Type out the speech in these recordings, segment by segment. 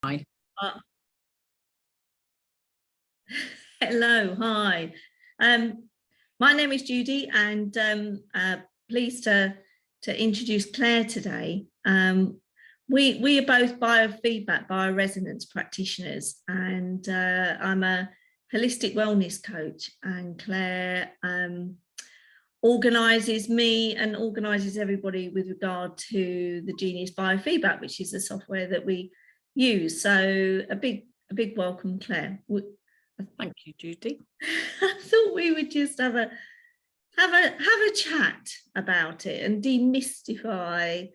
Hi. Hello, hi. My name is Judy, and pleased to introduce Claire today. We are both biofeedback, bioresonance practitioners, and I'm a holistic wellness coach, and Claire organises me and organises everybody with regard to the Genius Biofeedback, which is the software that we use. So a big welcome, Claire. Thank you, Judy. I thought we would just have a chat about it and demystify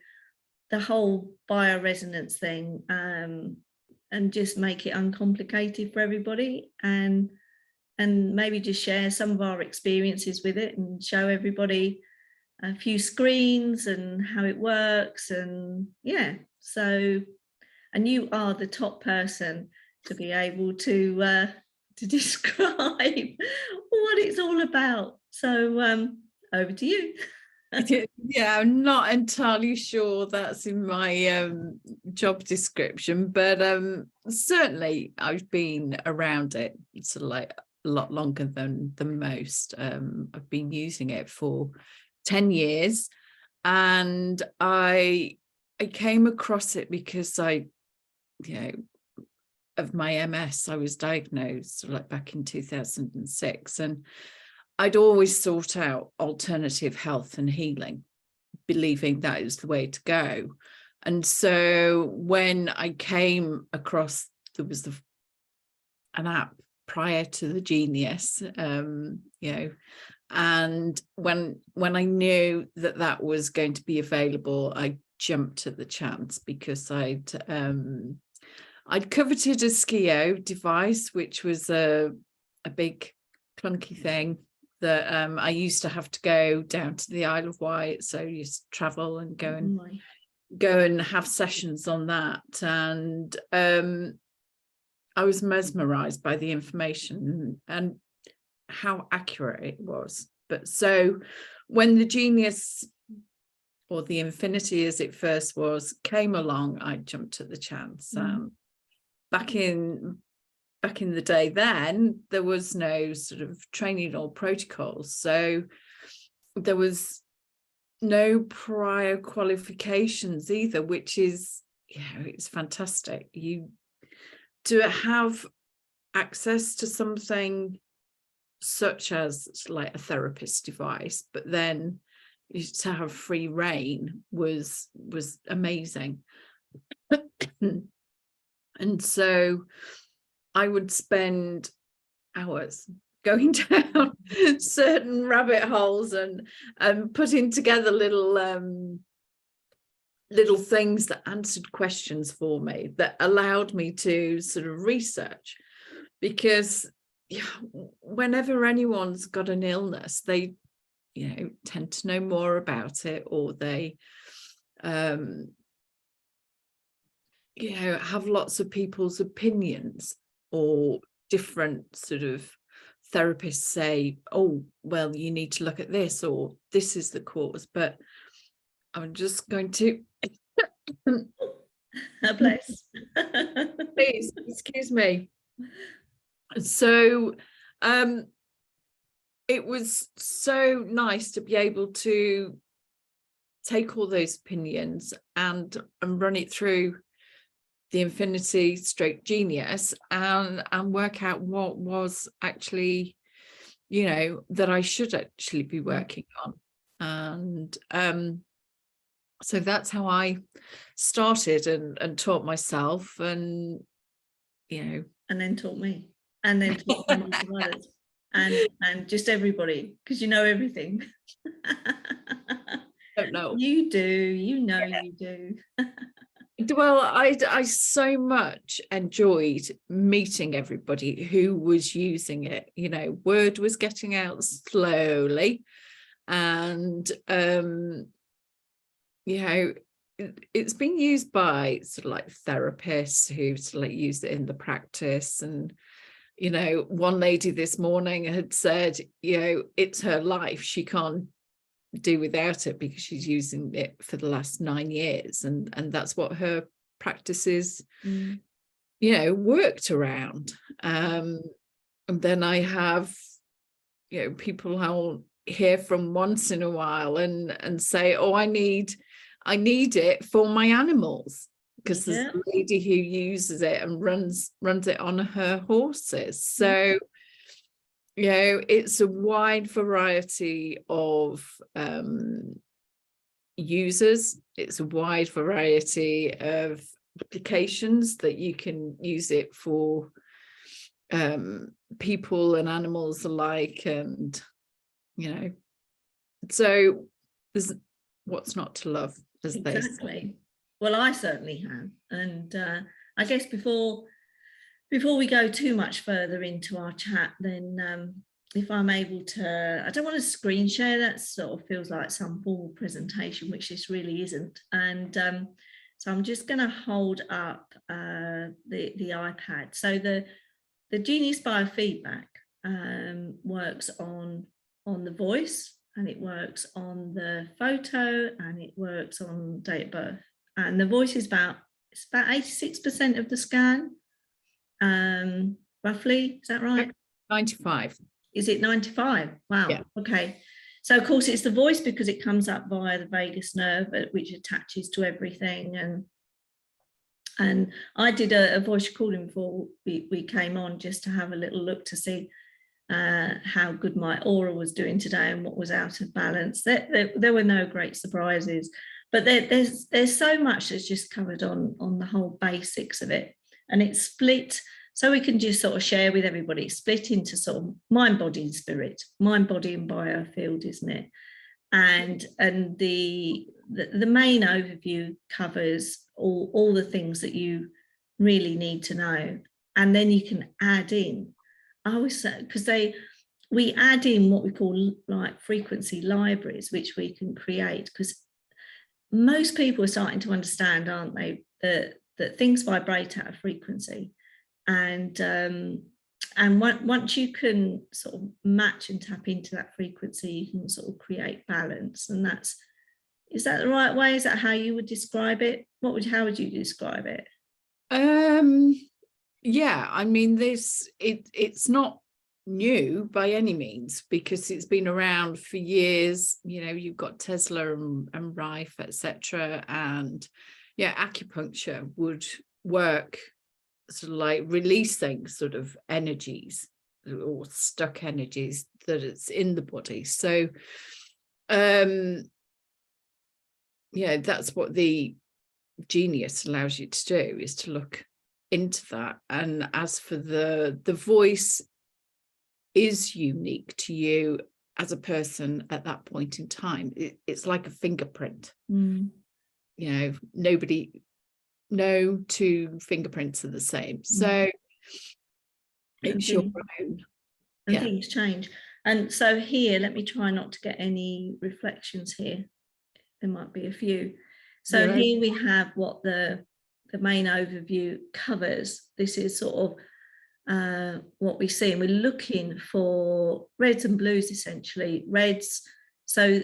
the whole bioresonance thing, and just make it uncomplicated for everybody, and maybe just share some of our experiences with it and show everybody a few screens and how it works. And yeah, so, and you are the top person to be able to describe what it's all about. So over to you. Yeah, I'm not entirely sure that's in my job description, but certainly I've been around it sort of like a lot longer than most. I've been using it for 10 years, and I came across it because of my MS. I was diagnosed sort of like back in 2006, and I'd always sought out alternative health and healing, believing that is the way to go. And so when I came across, there was an app prior to the Genius, and when I knew that was going to be available, I jumped at the chance, because I'd coveted a Skio device, which was a big clunky thing that I used to have to go down to the Isle of Wight, so I used to travel and go and have sessions on that. And I was mesmerized by the information and how accurate it was. But so when the Genius, or the Infinity as it first was, came along, I jumped at the chance. Back in the day, then there was no sort of training or protocols, so there was no prior qualifications either, which is, it's fantastic. You to have access to something such as like a therapist device, but then to have free reign was amazing. And so I would spend hours going down certain rabbit holes and putting together little things that answered questions for me, that allowed me to sort of research. Because whenever anyone's got an illness, they tend to know more about it, or they have lots of people's opinions, or different sort of therapists say, oh, well, you need to look at this, or this is the cause. But I'm just going to Bless. Please excuse me. So it was so nice to be able to take all those opinions and run it through the Infinity / Genius, and work out what was actually, that I should actually be working on. And so that's how I started and taught myself, and and then taught me, and then taught lots of others, and just everybody, because you know everything. Don't know. You do, you do. Well, I so much enjoyed meeting everybody who was using it. Word was getting out slowly, and it's been used by sort of like therapists who sort of like use it in the practice. And one lady this morning had said, it's her life, she can't do without it, because she's using it for the last 9 years, and that's what her practice is worked around. And then I have, people I'll hear from once in a while and say, oh, I need it for my animals, because there's a lady who uses it and runs it on her horses. So it's a wide variety of users. It's a wide variety of applications that you can use it for, people and animals alike. And so there's what's not to love, as they say. Well, I certainly have. And I guess before we go too much further into our chat, then if I'm able to, I don't want to screen share, that sort of feels like some formal presentation, which this really isn't. And so I'm just going to hold up the iPad. So the Genius Biofeedback works on the voice, and it works on the photo, and it works on date of birth. And the voice is about 86% of the scan, roughly. Is that right? 95. Is it 95? Wow. Yeah. Okay. So of course it's the voice, because it comes up via the vagus nerve, which attaches to everything. And I did a voice recording before we came on, just to have a little look to see how good my aura was doing today and what was out of balance. There were no great surprises, but there's so much that's just covered on the whole basics of it, and it's split. So we can just sort of share with everybody, split into sort of mind, body, and spirit, mind, body, and biofield, isn't it? And the main overview covers all the things that you really need to know, and then you can add in. I always say, because we add in what we call like frequency libraries, which we can create, because most people are starting to understand, aren't they, that things vibrate at a frequency. And once you can sort of match and tap into that frequency, you can sort of create balance. And is that the right way? Is that how you would describe it? How would you describe it? Yeah, I mean, it's not new by any means, because it's been around for years. You've got Tesla and Rife, etc. And acupuncture would work sort of like releasing sort of energies or stuck energies that it's in the body. So that's what the Genius allows you to do, is to look into that. And as for the voice is unique to you as a person at that point in time. It's like a fingerprint. No two fingerprints are the same. So it's your own. And things change. And so here, let me try not to get any reflections here. There might be a few. So here we have what the main overview covers. This is sort of what we see, and we're looking for reds and blues, essentially. Reds, so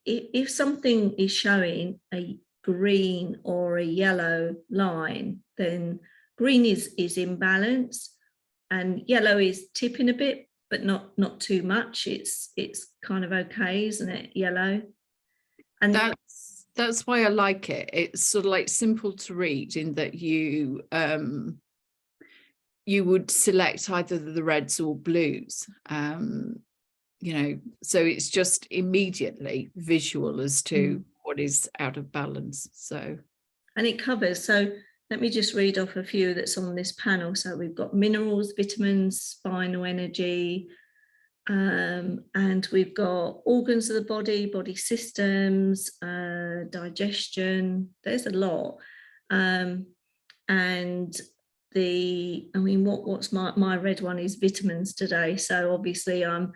if something is showing a green or a yellow line, then green is in balance, and yellow is tipping a bit, but not too much. It's kind of okay, isn't it? Yellow. And that's why I like it. It's sort of like simple to read, in that you would select either the reds or blues, so it's just immediately visual as to what is out of balance. So, and it covers, so let me just read off a few that's on this panel. So we've got minerals, vitamins, spinal energy, and we've got organs of the body systems, digestion. There's a lot. And what's my red one is vitamins today. So obviously I've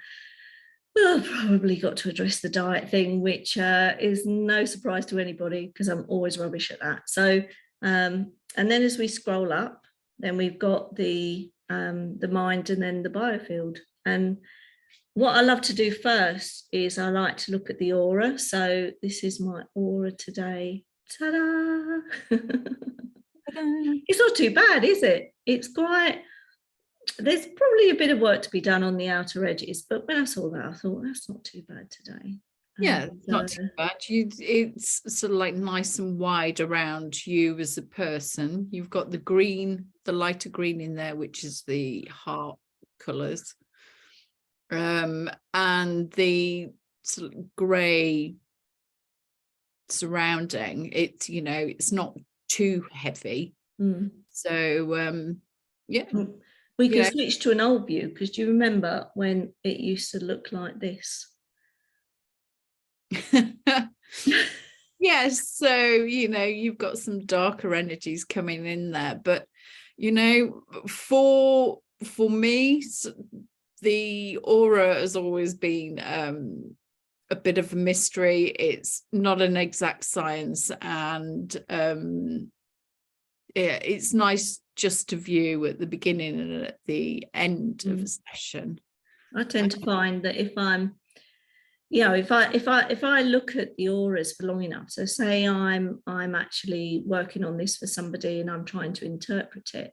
probably got to address the diet thing, which is no surprise to anybody, because I'm always rubbish at that. So and then as we scroll up, then we've got the mind, and then the biofield. And what I love to do first is I like to look at the aura. So this is my aura today. Ta-da! It's not too bad, is it? It's quite, there's probably a bit of work to be done on the outer edges, but when I saw that, I thought that's not too bad today. Yeah, it's not too bad. It's sort of like nice and wide around you as a person. You've got the green, the lighter green in there, which is the heart colours, and the sort of grey surrounding it. You know, it's not too heavy. So yeah, we can switch to an old view, because do you remember when it used to look like this? Yes, so you know, you've got some darker energies coming in there, but you know, for me, the aura has always been a bit of a mystery. It's not an exact science, and it's nice just to view at the beginning and at the end of a session. I tend to find that if I'm, you know, if I look at the auras for long enough, so say I'm actually working on this for somebody and I'm trying to interpret it,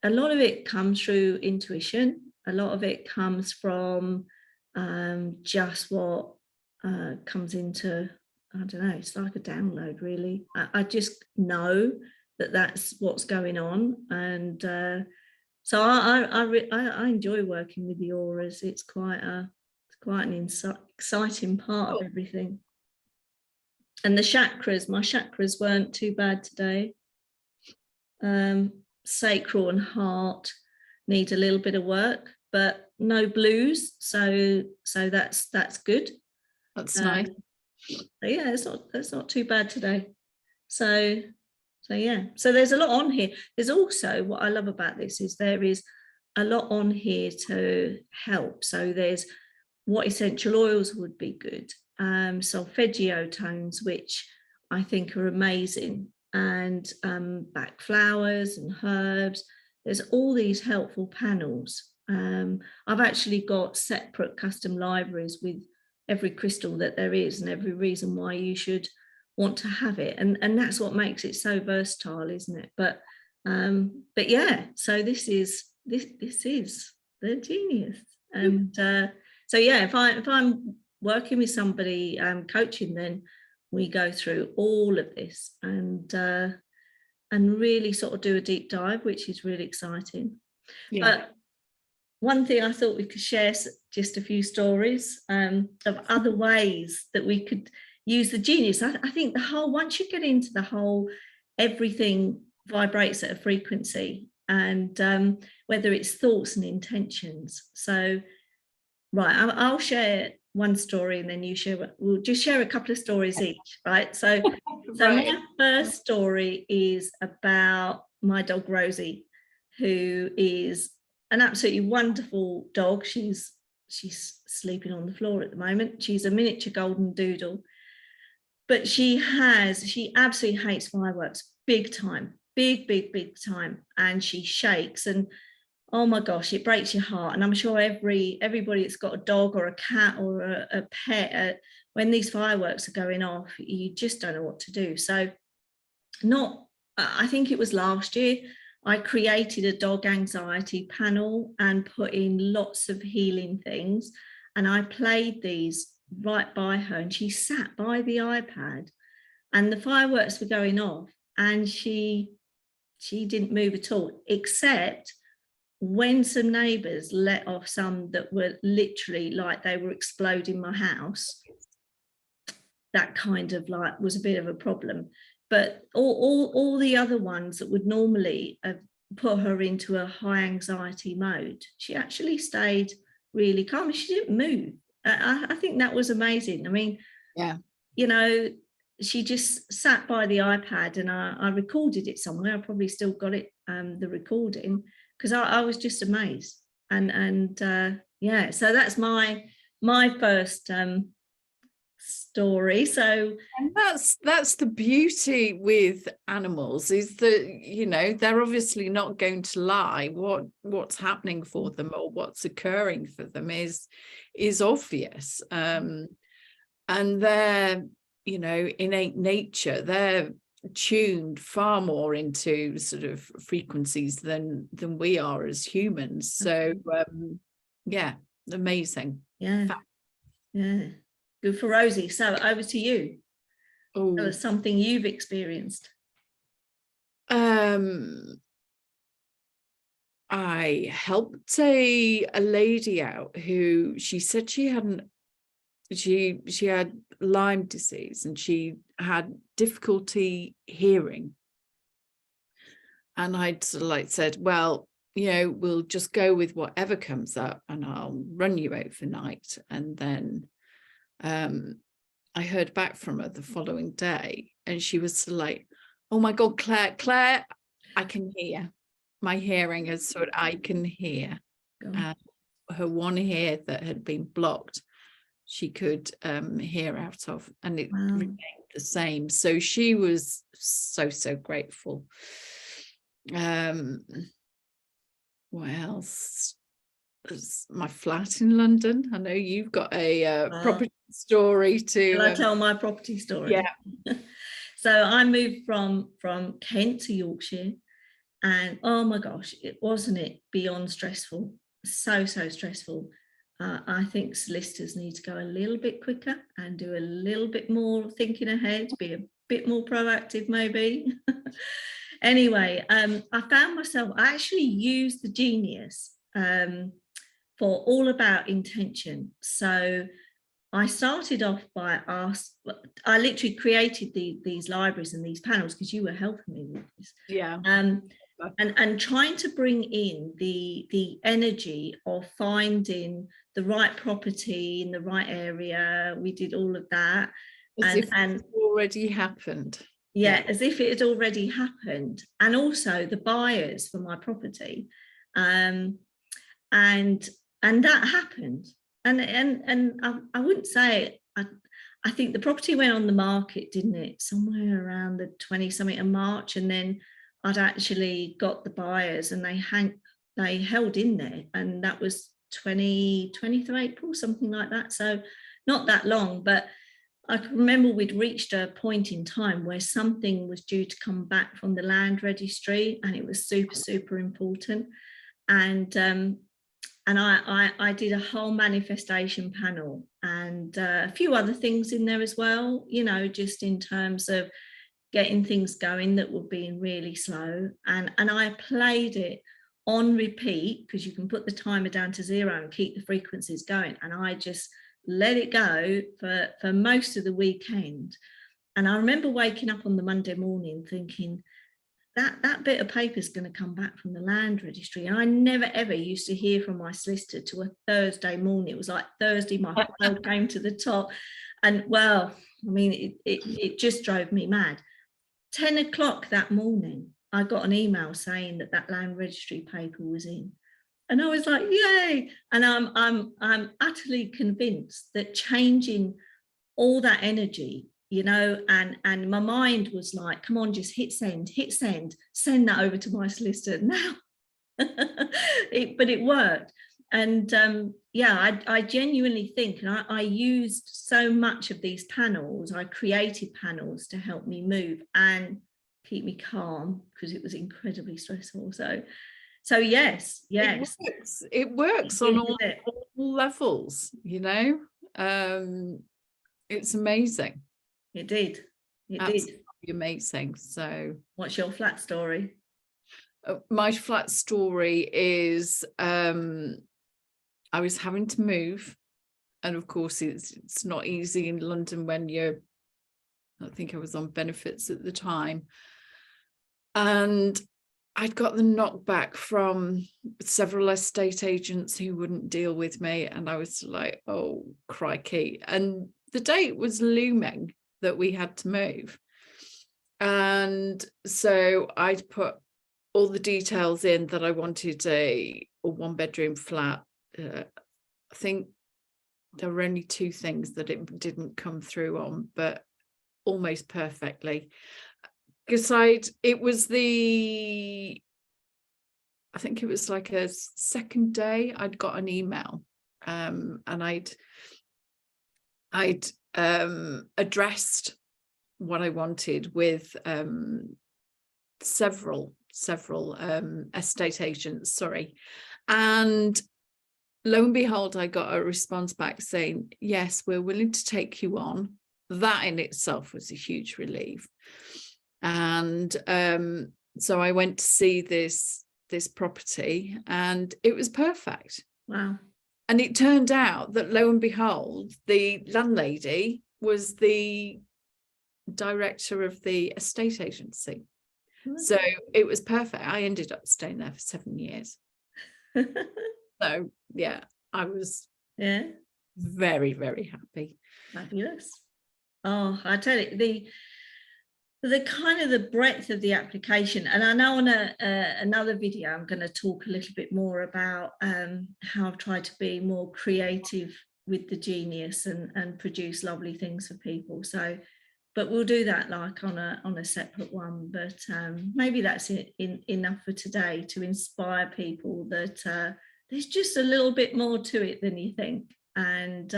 a lot of it comes through intuition. A lot of it comes from just what comes into, I don't know, it's like a download, really. I just know that that's what's going on, and so I enjoy working with the auras. It's quite an exciting part of everything. And the chakras, my chakras weren't too bad today. Sacral and heart need a little bit of work, but no blues, so that's good. That's nice. Yeah, it's not too bad today. So yeah, so there's a lot on here. There's also, what I love about this is there is a lot on here to help. So there's what essential oils would be good, solfeggio tones, which I think are amazing, and back flowers and herbs. There's all these helpful panels. I've actually got separate custom libraries with every crystal that there is and every reason why you should want to have it, and that's what makes it so versatile, isn't it? But yeah, so this is the Genius. And so yeah, if I'm working with somebody coaching, then we go through all of this and really sort of do a deep dive, which is really exciting. But one thing I thought we could share, just a few stories of other ways that we could use the Genius. I think once you get into the whole, everything vibrates at a frequency, and whether it's thoughts and intentions. So, right, I'll share one story and then you share, we'll just share a couple of stories each, right? So, my first story is about my dog Rosie, who is an absolutely wonderful dog. She's sleeping on the floor at the moment. She's a miniature golden doodle, but she absolutely hates fireworks, big time, big time, and she shakes, and oh my gosh, it breaks your heart. And I'm sure everybody that's got a dog or a cat or a pet, when these fireworks are going off, you just don't know what to do. So I think it was last year, I created a dog anxiety panel and put in lots of healing things, and I played these right by her, and she sat by the iPad and the fireworks were going off, and she didn't move at all, except when some neighbours let off some that were literally like they were exploding my house. That kind of like was a bit of a problem. But all the other ones that would normally put her into a high anxiety mode, she actually stayed really calm. She didn't move. I think that was amazing. I mean, yeah, you know, she just sat by the iPad, and I recorded it somewhere. I probably still got it, the recording, because I was just amazed. And yeah, so that's my first story. So, and that's the beauty with animals, is that, you know, they're obviously not going to lie. What's happening for them or what's occurring for them is obvious, and their, you know, innate nature, their tuned far more into sort of frequencies than we are as humans. So yeah, amazing. Yeah. Good for Rosie. So over to you. Oh, That was something you've experienced. I helped a lady out who, she said she had Lyme disease and she had difficulty hearing. And I'd sort of like said, well, you know, we'll just go with whatever comes up and I'll run you overnight. And then I heard back from her the following day and she was sort of like, oh my God, Claire, I can hear. My hearing is sort of, I can hear. Her one ear that had been blocked, she could hear out of, and it remained the same. So she was so grateful. What else? There's my flat in London. I know you've got a property story to. Shall I tell my property story? Yeah. So I moved from Kent to Yorkshire, and oh my gosh, wasn't it beyond stressful? So stressful. I think solicitors need to go a little bit quicker and do a little bit more thinking ahead, be a bit more proactive maybe. Anyway, I found myself, I actually used the Genius for all about intention. So I started off by I literally created these libraries and these panels because you were helping me with this. Yeah. And trying to bring in the energy of finding the right property in the right area. We did all of that. As if it already happened. Yeah, as if it had already happened. And also the buyers for my property. And that happened. And I wouldn't say, I think the property went on the market, didn't it? Somewhere around the 20-something of March. And then I'd actually got the buyers and they held in there. And that was 20th of April, something like that. So not that long, but I can remember we'd reached a point in time where something was due to come back from the land registry and it was super important. And I did a whole manifestation panel and a few other things in there as well, you know, just in terms of getting things going that were being really slow. And I played it on repeat because you can put the timer down to 0 and keep the frequencies going. And I just let it go for most of the weekend. And I remember waking up on the Monday morning thinking, that bit of paper is going to come back from the land registry. And I never ever used to hear from my solicitor to a Thursday morning. It was like Thursday, my file came to the top. And well, I mean, it just drove me mad. 10 o'clock that morning, I got an email saying that land registry paper was in. And I was like, yay. And I'm utterly convinced that changing all that energy, you know, and my mind was like, come on, just hit send, send that over to my solicitor now. But it worked. And yeah, I genuinely think, and I used so much of these panels, I created panels to help me move and keep me calm because it was incredibly stressful. So yes. It works on all levels, you know. It's amazing. It did. Absolutely amazing. So what's your flat story? My flat story is I was having to move, and of course it's not easy in London when I think I was on benefits at the time, and I'd got the knockback from several estate agents who wouldn't deal with me, and I was like, oh crikey. And the date was looming that we had to move, and so I'd put all the details in that I wanted a 1-bedroom flat. I think there were only 2 things that it didn't come through on, but almost perfectly. Because I think it was like a second day I'd got an email, and I'd addressed what I wanted with several estate agents, sorry. And lo and behold, I got a response back saying, yes, we're willing to take you on. That in itself was a huge relief. And so I went to see this property, and it was perfect. Wow. And it turned out that, lo and behold, the landlady was the director of the estate agency. So it was perfect. I ended up staying there for 7 years. So yeah, I was very, very happy. Fabulous. Oh, I tell you, the kind of the breadth of the application, and I know on another video I'm going to talk a little bit more about how I've tried to be more creative with the Genius and produce lovely things for people. So, but we'll do that like on a separate one. But maybe that's enough for today to inspire people that there's just a little bit more to it than you think. And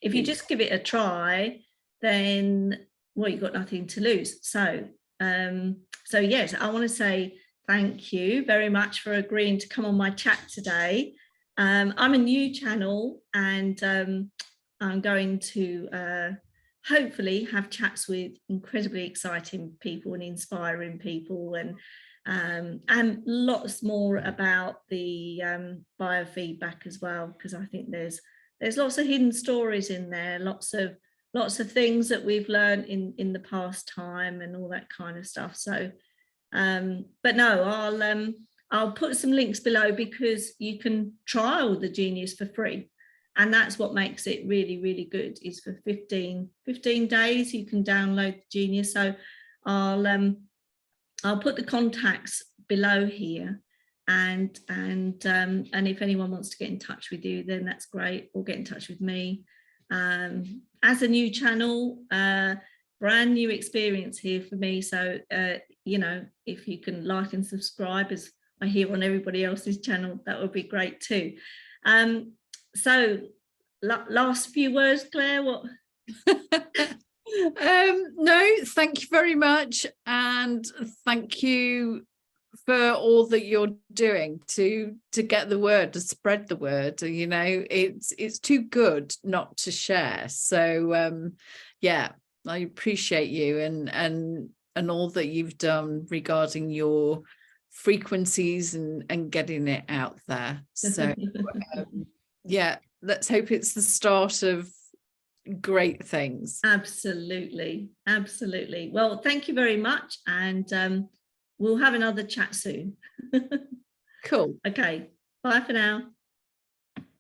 if you just give it a try, then well, you've got nothing to lose. So yes, I want to say thank you very much for agreeing to come on my chat today. I'm a new channel, and I'm going to hopefully have chats with incredibly exciting people and inspiring people, and lots more about the biofeedback as well, because I think there's lots of hidden stories in there, lots of things that we've learned in the past time and all that kind of stuff. So but no, I'll put some links below, because you can trial the Genius for free, and that's what makes it really, really good, is for 15 days you can download the Genius. So I'll put the contacts below here, and if anyone wants to get in touch with you, then that's great, or get in touch with me. As a new channel, brand new experience here for me, so you know, if you can like and subscribe as I hear on everybody else's channel, that would be great too. So last few words, Claire, what? No, thank you very much, and thank you for all that you're doing to get the word, to spread the word. You know, it's too good not to share. So yeah, I appreciate you and all that you've done regarding your frequencies and getting it out there. So yeah, let's hope it's the start of great things. Absolutely. Well, thank you very much, and we'll have another chat soon. Cool. Okay, bye for now.